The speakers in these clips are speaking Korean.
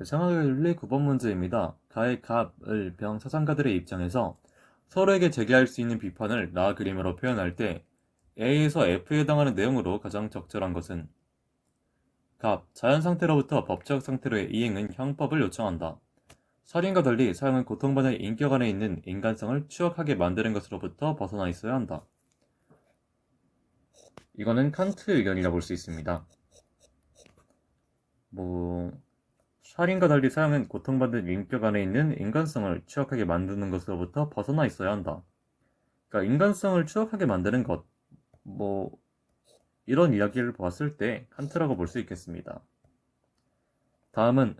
생활윤리 9번 문제입니다. 가의 갑을 병 사상가들의 입장에서 서로에게 제기할 수 있는 비판을 나 그림으로 표현할 때 A에서 F에 해당하는 내용으로 가장 적절한 것은 갑, 자연 상태로부터 법적 상태로의 이행은 형법을 요청한다. 살인과 달리 사형은 고통받는 인격 안에 있는 인간성을 추억하게 만드는 것으로부터 벗어나 있어야 한다. 이거는 칸트 의견이라 볼 수 있습니다. 살인과 달리 사형은 고통받는 인격 안에 있는 인간성을 추억하게 만드는 것으로부터 벗어나 있어야 한다. 그러니까 인간성을 추억하게 만드는 것, 이런 이야기를 보았을 때 칸트라고 볼 수 있겠습니다. 다음은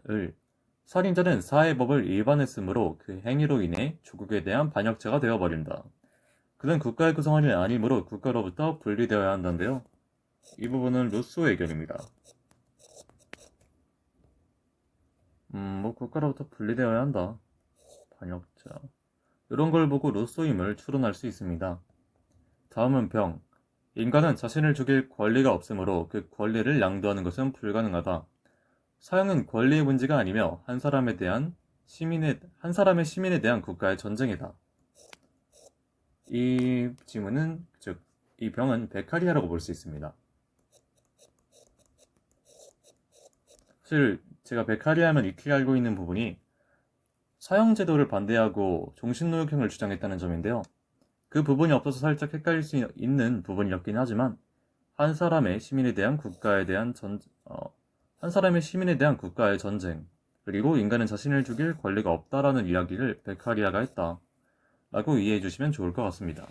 살인자는 사회법을 위반했으므로 그 행위로 인해 조국에 대한 반역자가 되어버린다. 그는 국가의 구성원이 아니므로 국가로부터 분리되어야 한다는데요. 이 부분은 루소의 의견입니다. 국가로부터 분리되어야 한다. 반역자. 이런 걸 보고 루소임을 추론할 수 있습니다. 다음은 병. 인간은 자신을 죽일 권리가 없으므로 그 권리를 양도하는 것은 불가능하다. 사형은 권리의 문제가 아니며 한 사람의 시민에 대한 국가의 전쟁이다. 이 지문은, 이 병은 베카리아라고 볼 수 있습니다. 사실 제가 베카리아 하면 익히 알고 있는 부분이 사형제도를 반대하고 종신노역형을 주장했다는 점인데요. 그 부분이 없어서 살짝 헷갈릴 수 있는 부분이었긴 하지만 한 사람의 시민에 대한 국가의 전쟁, 그리고 인간은 자신을 죽일 권리가 없다라는 이야기를 베카리아가 했다 라고 이해해 주시면 좋을 것 같습니다.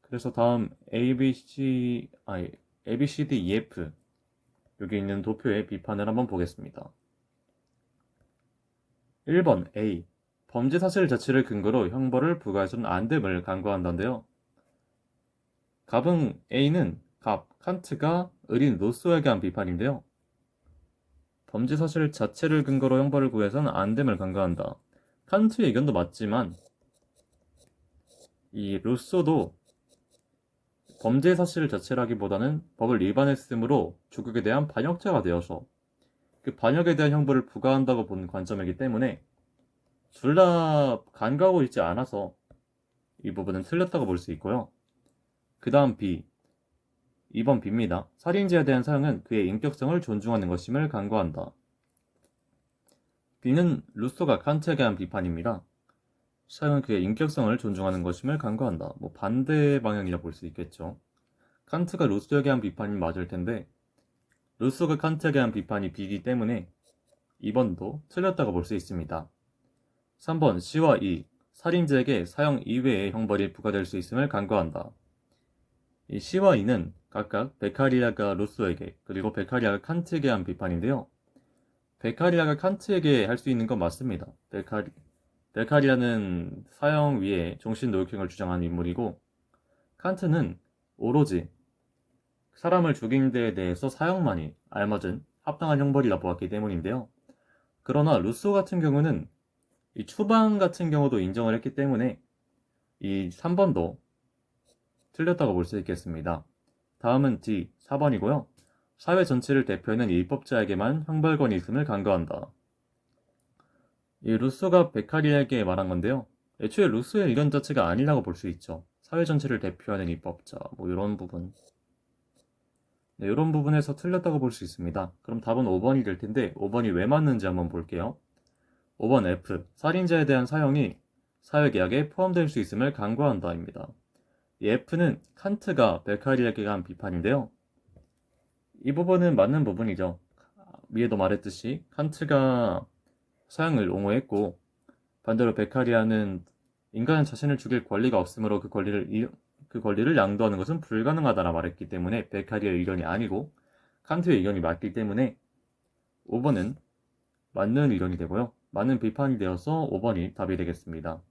그래서 다음 ABCD, EF 여기 있는 도표의 비판을 한번 보겠습니다. 1번 A. 범죄 사실 자체를 근거로 형벌을 부과해서는 안 됨을 간과한다는데요. 갑은 A는 칸트가 을인 루소에게 한 비판인데요. 범죄 사실 자체를 근거로 형벌을 구해서는 안 됨을 간과한다. 칸트의 의견도 맞지만 이 루소도 범죄 사실 자체라기보다는 법을 위반했으므로 조국에 대한 반역자가 되어서 그 반역에 대한 형벌을 부과한다고 본 관점이기 때문에 둘 다 간과하고 있지 않아서 이 부분은 틀렸다고 볼 수 있고요. 그 다음 B. 2번 B입니다. 살인죄에 대한 사형은 그의 인격성을 존중하는 것임을 간과한다. B는 루소가 칸트에게 한 비판입니다. 사형은 그의 인격성을 존중하는 것임을 간과한다. 반대 방향이라 볼 수 있겠죠. 칸트가 루소에게 한 비판이 맞을 텐데 루소가 칸트에게 한 비판이 B이기 때문에 2번도 틀렸다고 볼 수 있습니다. 3번 C와 E. 살인죄에게 사형 이외의 형벌이 부과될 수 있음을 간과한다. 이 C와 E는 각각 베카리아가 루소에게 그리고 베카리아가 칸트에게 한 비판인데요. 베카리아가 칸트에게 할 수 있는 건 맞습니다. 베카리아는 사형 위에 종신노역형을 주장하는 인물이고 칸트는 오로지 사람을 죽인 데에 대해서 사형만이 알맞은 합당한 형벌이라 보았기 때문인데요. 그러나 루소 같은 경우는 이 추방 같은 경우도 인정을 했기 때문에 이 3번도 틀렸다고 볼 수 있겠습니다. 다음은 D, 4번이고요. 사회 전체를 대표하는 입법자에게만 형벌권이 있음을 간과한다. 이 루소가 베카리에게 말한 건데요. 애초에 루소의 의견 자체가 아니라고 볼 수 있죠. 사회 전체를 대표하는 입법자, 이런 부분. 네, 이런 부분에서 틀렸다고 볼 수 있습니다. 그럼 답은 5번이 될 텐데 5번이 왜 맞는지 한번 볼게요. 5번 F. 살인자에 대한 사형이 사회계약에 포함될 수 있음을 간과한다입니다. 이 F는 칸트가 베카리에게 한 비판인데요. 이 부분은 맞는 부분이죠. 위에도 말했듯이 칸트가 사형을 옹호했고 반대로 베카리아는 인간은 자신을 죽일 권리가 없으므로 그 권리를 양도하는 것은 불가능하다라 말했기 때문에 베카리아의 의견이 아니고 칸트의 의견이 맞기 때문에 5번은 맞는 의견이 되고요. 맞는 비판이 되어서 5번이 답이 되겠습니다.